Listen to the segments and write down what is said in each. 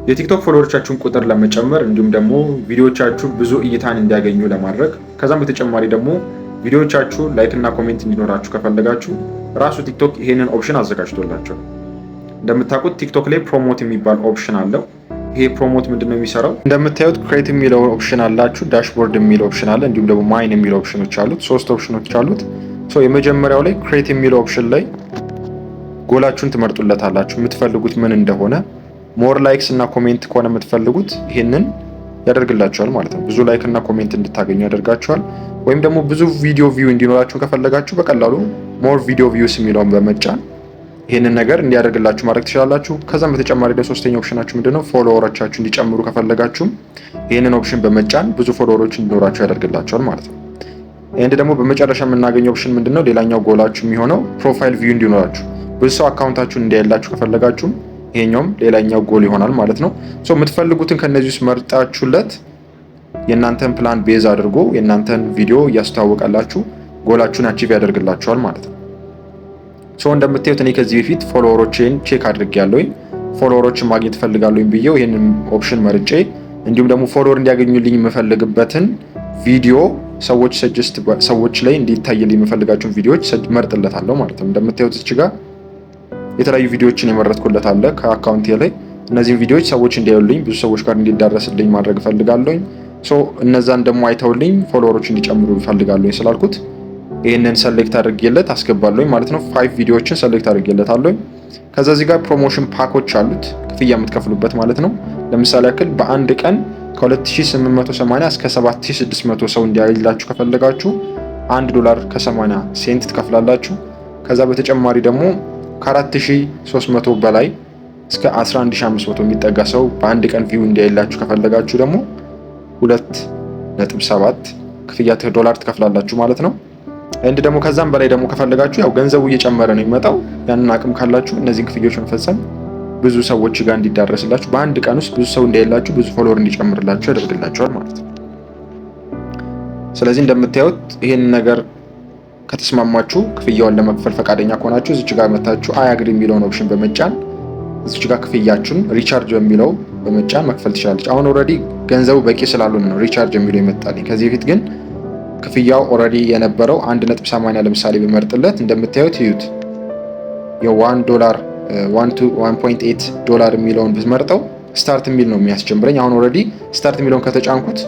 የቲክቶክ ፎሎወሮቻችሁን ቁጥር ለመጨመር እንዲሁም ደግሞ ቪዲዮዎቻችሁ ብዙ እይታን እንዲያገኙ ለማድረግ ከዛም በተጨማሪ ደግሞ ቪዲዮዎቻችሁ ላይክ እና ኮሜንት እንዲኖራችሁ ከፈለጋችሁ ራሱ ቲክቶክ ይሄንን ኦፕሽን አዘጋጅቶላቸዋል። እንደምታውቁት ቲክቶክ ላይ ፕሮሞት የሚባል ኦፕሽን አለው። ይሄ ፕሮሞት ምንድነው የሚሰራው? እንደምታዩት ክሬት የሚለው ኦፕሽን አላችሁ፣ ዳሽቦርድ የሚለው ኦፕሽን አለ፣ እንዲሁም ደግሞ ማይን የሚለው ኦፕሽኖች አሉት። 3 ኦፕሽኖች አሉት። የመጀመሪያው ላይ ክሬት የሚለው ኦፕሽን ላይ ጎላችሁን ትመርጡለታላችሁ፣ የምትፈልጉት ምን እንደሆነ። ሞር ላይክስ እና ኮሜንት ከሆነ የምትፈልጉት ይሄንን ያደርግላችኋል ማለት ነው። ብዙ ላይክ እና ኮሜንት እንድታገኙ ያደርጋችኋል። ወይም ደግሞ ብዙ ቪዲዮ ቪው እንዲኖራችሁ ከፈለጋችሁ በቀላሉ ሞር ቪዲዮ ቪውስ የሚለውን በመጫን ይህንን ነገር እንዲያደርግላችሁ ማድረግ ትችላላችሁ። ከዛም በተጨማሪ ለሶስተኛው ኦፕሽናችሁ ምንድነው ፎሎወሮቻችሁ እንዲጨምሩ ከፈለጋችሁም ይህንን ኦፕሽን በመጫን ብዙ ፎሎወሮች እንዲኖራችሁ ያደርግላችኋል ማለት ነው። ይህን ደግሞ በመጨረሻ የምናገኘው ኦፕሽን ምንድነው? ሌላኛው ጎላችሁ የሚሆነው ፕሮፋይል ቪው እንዲኖራችሁ ብዙ ሰው አካውንታችሁን እንዲያይላችሁ ከፈለጋችሁም ይሄኛውም ሌላኛው ጎል ይሆናል ማለት ነው። የምትፈልጉትን ከነዚህ ውስጥ መርጣችሁለት የእናንተን ፕላን ቤዝ አድርጎ የእናንተን ቪዲዮ እያስተዋወቃላችሁ ጎላችሁን አቺቭ ያደርግላችኋል ማለት ነው። እንደምታዩት እኔ ከዚህ በፊት ፎሎወሮችን ቼክ አድርጌያለሁኝ። ፎሎወሮችን ማግኘት ፈልጋለሁኝ ብዬው ይሄንን ኦፕሽን መርጬ እንዲሁም ደግሞ ፎሎወር እንዲያገኙልኝ የምፈልግበትን ቪዲዮ ሰዎች ላይ እንዲታይልኝ የምፈልጋቸውን ቪዲዮዎች መርጥለታለሁ ማለት ነው። እንደምታዩት እዚህ ጋር የተለያዩ ቪዲዮዎችን የመረጥኩለት አለ ከአካውንቴ ላይ። እነዚህን ቪዲዮዎች ሰዎች እንዲያዩልኝ ብዙ ሰዎች ጋር እንዲዳረስልኝ ማድረግ ፈልጋለሁኝ። እነዛን ደግሞ አይተውልኝ ፎሎወሮች እንዲጨምሩ ፈልጋለሁኝ ስላልኩት ይህንን ሰሌክት አድርጌለት አስገባለሁኝ ማለት ነው። 5 ቪዲዮዎችን ሰሌክት አድርጌለታለሁኝ። ከዛ እዚህ ጋር ፕሮሞሽን ፓኮች አሉት ክፍያ የምትከፍሉበት ማለት ነው። ለምሳሌ ያክል በአንድ ቀን ከ2880 እስከ 7600 ሰው እንዲያይላችሁ ከፈለጋችሁ $1 ከ80 ሴንት ትከፍላላችሁ። ከዛ በተጨማሪ ደግሞ ከ4300 በላይ እስከ 11500 የሚጠጋ ሰው በአንድ ቀን ቪው እንዲያይላችሁ ከፈለጋችሁ ደግሞ $2.7 ክፍያ ዶላር ትከፍላላችሁ ማለት ነው። እንድ ደግሞ ከዛም በላይ ደግሞ ከፈለጋችሁ ያው ገንዘቡ እየጨመረ ነው የሚመጣው። ያንን አቅም ካላችሁ እነዚህን ክፍያዎች መፈጸም ብዙ ሰዎች ጋር እንዲዳረስላችሁ በአንድ ቀን ውስጥ ብዙ ሰው እንዲያይላችሁ ብዙ ፎሎወር እንዲጨምርላችሁ ያደርግላችኋል ማለት ነው። ስለዚህ እንደምታዩት ይሄን ነገር ከተስማማችሁ ክፍያውን ለመክፈል ፈቃደኛ ከሆናችሁ እዚች ጋር መታችሁ አይ አግሪ የሚለውን ኦፕሽን በመጫን እዚች ጋር ክፍያችሁን ሪቻርጅ በሚለው በመጫን መክፈል ትችላለች። አሁን ኦልሬዲ ገንዘቡ በቂ ስላልሆነ ነው ሪቻርጅ የሚለው ይመጣልኝ። ከዚህ በፊት ግን ክፍያው ኦልሬዲ የነበረው 1.80 ለምሳሌ በመርጥለት እንደምታዩት ይዩት $1.8 የሚለውን ብትመርጠው ስታርት የሚል ነው የሚያስጀምረኝ። አሁን ኦልሬዲ ስታርት የሚለውን ከተጫንኩት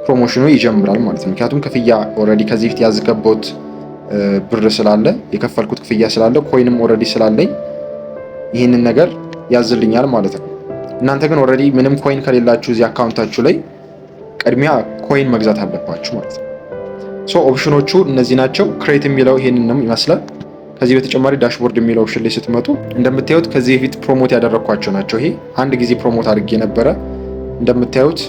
ፕሮሞሽኑ ይጀምራል ማለት ነው። ምክንያቱም ክፍያ ኦልሬዲ ከዚህ በፊት ያዝገባሁት ብር ስላለ የከፈልኩት ክፍያ ስላለ ኮይንም ኦልሬዲ ስላለኝ ይህንን ነገር ያዝልኛል ማለት ነው። እናንተ ግን ኦልሬዲ ምንም ኮይን ከሌላችሁ እዚህ አካውንታችሁ ላይ ቅድሚያ ኮይን መግዛት አለባችሁ ማለት ነው። ኦፕሽኖቹ እነዚህ ናቸው። ክሬት የሚለው ይሄንንም ይመስላል። ከዚህ በተጨማሪ ዳሽቦርድ የሚለው ኦፕሽን ላይ ስትመጡ እንደምታዩት ከዚህ በፊት ፕሮሞት ያደረኳቸው ናቸው። ይሄ አንድ ጊዜ ፕሮሞት አድርጌ ነበረ። እንደምታዩት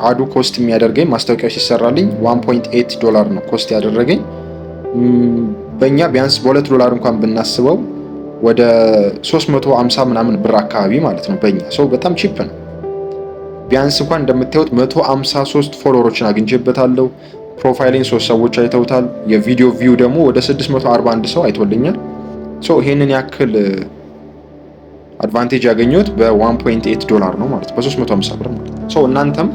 አዱ ኮስት የሚያደርገኝ ማስታወቂያው ሲሰራልኝ $1.8 ነው ኮስት ያደረገኝ። በእኛ ቢያንስ $2 እንኳን ብናስበው ወደ 350 ምናምን ብር አካባቢ ማለት ነው በእኛ በጣም ቺፕ ነው። ቢያንስ እንኳን እንደምታዩት 153 ፎሎወሮችን አግኝቼበታለሁ። ፕሮፋይሊን 3 ሰዎች አይተውታል። የቪዲዮ ቪው ደግሞ ወደ 641 ሰው አይቶልኛል። ይሄንን ያክል አድቫንቴጅ ያገኘሁት $1.8 ነው ማለት በ350 ብር ማለት ነው። እናንተም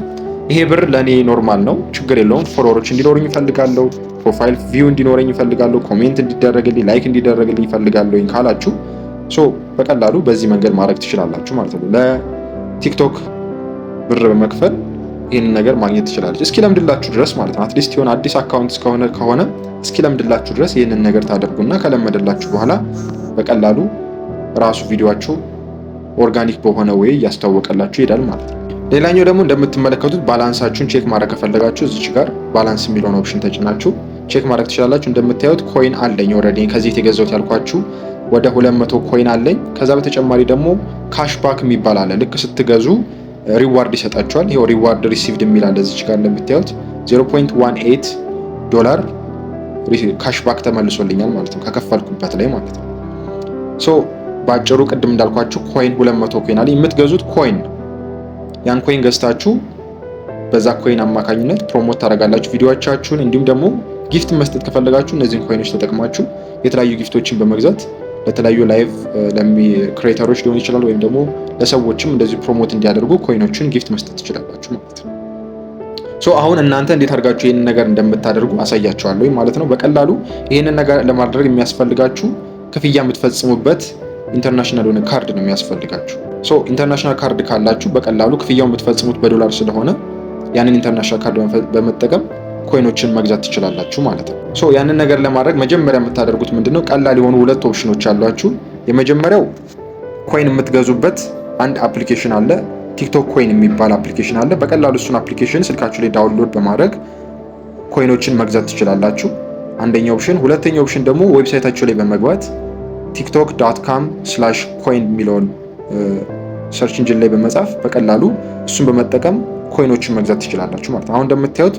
ይሄ ብር ለኔ ኖርማል ነው፣ ችግር የለውም። ፎሎወሮች እንዲኖሩኝ ይፈልጋለሁ፣ ፕሮፋይል ቪው እንዲኖረኝ ይፈልጋለሁ፣ ኮሜንት እንዲደረግልኝ፣ ላይክ እንዲደረግልኝ ይፈልጋለሁኝ ካላችሁ በቀላሉ በዚህ መንገድ ማድረግ ትችላላችሁ ማለት ነው። ለቲክቶክ ብር በመክፈል ይህንን ነገር ማግኘት ትችላለች። እስኪ ለምድላችሁ ድረስ ማለት ነው። አትሊስት የሆነ አዲስ አካውንት ከሆነ እስኪ ለምድላችሁ ድረስ ይህንን ነገር ታደርጉና ከለመደላችሁ በኋላ በቀላሉ ራሱ ቪዲዮአችሁ ኦርጋኒክ በሆነ ወይ እያስተዋወቀላችሁ ይሄዳል ማለት ነው። ሌላኛው ደግሞ እንደምትመለከቱት ባላንሳችሁን ቼክ ማድረግ ከፈለጋችሁ እዚች ጋር ባላንስ የሚለውን ኦፕሽን ተጭናችሁ ቼክ ማድረግ ትችላላችሁ። እንደምታዩት ኮይን አለኝ ኦልሬዲ ከዚህ የተገዛሁት ያልኳችሁ ወደ 200 ኮይን አለኝ። ከዛ በተጨማሪ ደግሞ ካሽባክ የሚባል አለ። ልክ ስትገዙ ሪዋርድ ይሰጣችኋል። ይሄው ሪዋርድ ሪሲቭድ የሚል አለ እዚች ጋር እንደምታዩት $0.18 ካሽባክ ተመልሶልኛል ማለት ነው ከከፈልኩበት ላይ ማለት ነው። በአጭሩ ቅድም እንዳልኳችሁ ኮይን 200 ኮይን አለ። የምትገዙት ኮይን ያን ኮይን ገዝታችሁ በዛ ኮይን አማካኝነት ፕሮሞት ታደርጋላችሁ ቪዲዮዎቻችሁን። እንዲሁም ደግሞ ጊፍት መስጠት ከፈለጋችሁ እነዚህን ኮይኖች ተጠቅማችሁ የተለያዩ ጊፍቶችን በመግዛት ለተለያዩ ላይቭ ክሬተሮች ሊሆን ይችላል፣ ወይም ደግሞ ለሰዎችም እንደዚህ ፕሮሞት እንዲያደርጉ ኮይኖችን ጊፍት መስጠት ትችላላችሁ ማለት ነው። አሁን እናንተ እንዴት አድርጋችሁ ይህንን ነገር እንደምታደርጉ አሳያችኋለሁ ማለት ነው። በቀላሉ ይህንን ነገር ለማድረግ የሚያስፈልጋችሁ ክፍያ የምትፈጽሙበት ኢንተርናሽናል የሆነ ካርድ ነው የሚያስፈልጋችሁ። ኢንተርናሽናል ካርድ ካላችሁ በቀላሉ ክፍያው የምትፈጽሙት በዶላር ስለሆነ ያንን ኢንተርናሽናል ካርድ በመጠቀም ኮይኖችን መግዛት ትችላላችሁ ማለት ነው። ያንን ነገር ለማድረግ መጀመሪያ የምታደርጉት ምንድነው? ቀላል የሆኑ ሁለት ኦፕሽኖች አሏችሁ። የመጀመሪያው ኮይን የምትገዙበት አንድ አፕሊኬሽን አለ። ቲክቶክ ኮይን የሚባል አፕሊኬሽን አለ። በቀላሉ እሱን አፕሊኬሽን ስልካችሁ ላይ ዳውንሎድ በማድረግ ኮይኖችን መግዛት ትችላላችሁ። አንደኛው ኦፕሽን። ሁለተኛው ኦፕሽን ደግሞ ዌብሳይታችሁ ላይ በመግባት tiktok.com/coin የሚለውን ሰርች ኢንጂን ላይ በመጻፍ በቀላሉ እሱን በመጠቀም ኮይኖችን መግዛት ትችላላችሁ ማለት ነው። አሁን እንደምታዩት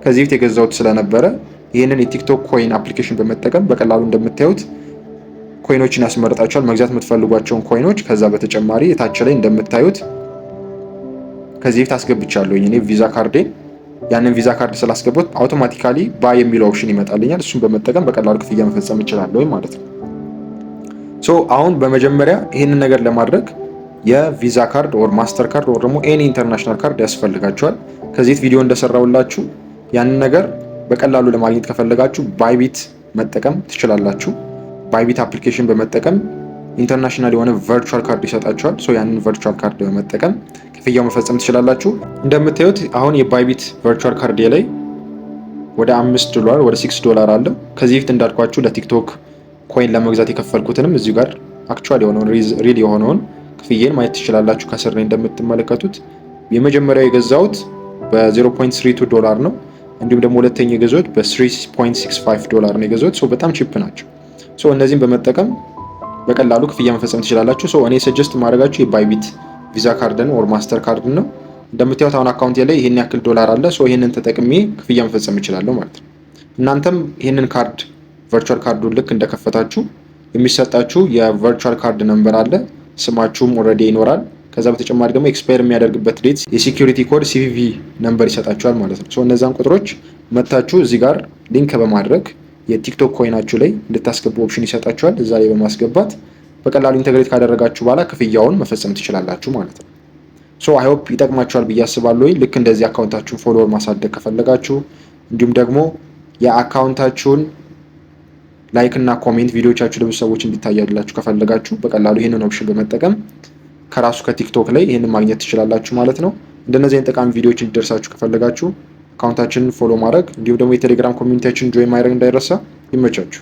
ከዚህ በፊት የገዛሁት ስለነበረ ይህንን የቲክቶክ ኮይን አፕሊኬሽን በመጠቀም በቀላሉ እንደምታዩት ኮይኖችን ያስመርጣችኋል፣ መግዛት የምትፈልጓቸውን ኮይኖች። ከዛ በተጨማሪ የታች ላይ እንደምታዩት ከዚህ በፊት አስገብቻለሁ እኔ ቪዛ ካርዴን። ያንን ቪዛ ካርድ ስላስገባሁት አውቶማቲካሊ ባይ የሚለው ኦፕሽን ይመጣልኛል። እሱን በመጠቀም በቀላሉ ክፍያ መፈጸም እችላለሁ ማለት ነው። አሁን በመጀመሪያ ይህንን ነገር ለማድረግ የቪዛ ካርድ ኦር ማስተር ካርድ ኦር ደግሞ ኤኒ ኢንተርናሽናል ካርድ ያስፈልጋቸዋል። ከዚህ ቪዲዮ እንደሰራውላችሁ ያንን ነገር በቀላሉ ለማግኘት ከፈለጋችሁ ባይቢት መጠቀም ትችላላችሁ። ባይቢት አፕሊኬሽን በመጠቀም ኢንተርናሽናል የሆነ ቨርቹዋል ካርድ ይሰጣችኋል። ያንን ቨርቹዋል ካርድ በመጠቀም ክፍያው መፈጸም ትችላላችሁ። እንደምታዩት አሁን የባይቢት ቨርቹዋል ካርድ ላይ ወደ $5 ወደ $6 አለው። ከዚህ በፊት እንዳልኳችሁ ለቲክቶክ ኮይን ለመግዛት የከፈልኩትንም እዚሁ ጋር አክቹዋል የሆነውን ሪል የሆነውን ክፍዬን ማየት ትችላላችሁ። ከስር ላይ እንደምትመለከቱት የመጀመሪያው የገዛሁት $0.32 ነው። እንዲሁም ደግሞ ሁለተኛ የገዛሁት $3.65 ነው የገዛሁት። በጣም ቺፕ ናቸው። እነዚህን በመጠቀም በቀላሉ ክፍያ መፈጸም ትችላላችሁ። እኔ ሰጀስት ማድረጋችሁ የባይቢት ቪዛ ካርድን ኦር ማስተር ካርድን ነው። እንደምታዩት አሁን አካውንቴ ላይ ይሄን ያክል ዶላር አለ። ይሄንን ተጠቅሜ ክፍያ መፈጸም እችላለሁ ማለት ነው። እናንተም ይሄንን ካርድ ቨርቹዋል ካርዱን ልክ እንደከፈታችሁ የሚሰጣችሁ የቨርቹዋል ካርድ ነምበር አለ። ስማችሁም ኦልሬዲ ይኖራል። ከዛ በተጨማሪ ደግሞ ኤክስፓየር የሚያደርግበት ዴት የሴኩሪቲ ኮድ CVV ነምበር ይሰጣችኋል ማለት ነው። እነዛን ቁጥሮች መታችሁ እዚህ ጋር ሊንክ በማድረግ የቲክቶክ ኮይናችሁ ላይ እንድታስገቡ ኦፕሽን ይሰጣችኋል። እዛ ላይ በማስገባት በቀላሉ ኢንተግሬት ካደረጋችሁ በኋላ ክፍያውን መፈጸም ትችላላችሁ ማለት ነው። አይ ሆፕ ይጠቅማችኋል ብዬ አስባለሁ። ልክ እንደዚህ አካውንታችሁን ፎሎወር ማሳደግ ከፈለጋችሁ እንዲሁም ደግሞ የአካውንታችሁን ላይክ እና ኮሜንት ቪዲዮቻችሁ ለብዙ ሰዎች እንዲታያላችሁ ከፈለጋችሁ በቀላሉ ይህንን ኦፕሽን በመጠቀም ከራሱ ከቲክቶክ ላይ ይህንን ማግኘት ትችላላችሁ ማለት ነው። እንደነዚህ አይነት ጠቃሚ ቪዲዮዎች እንዲደርሳችሁ ከፈለጋችሁ አካውንታችንን ፎሎ ማድረግ እንዲሁም ደግሞ የቴሌግራም ኮሚኒቲያችንን ጆይን ማድረግ እንዳይረሳ። ይመቻችሁ።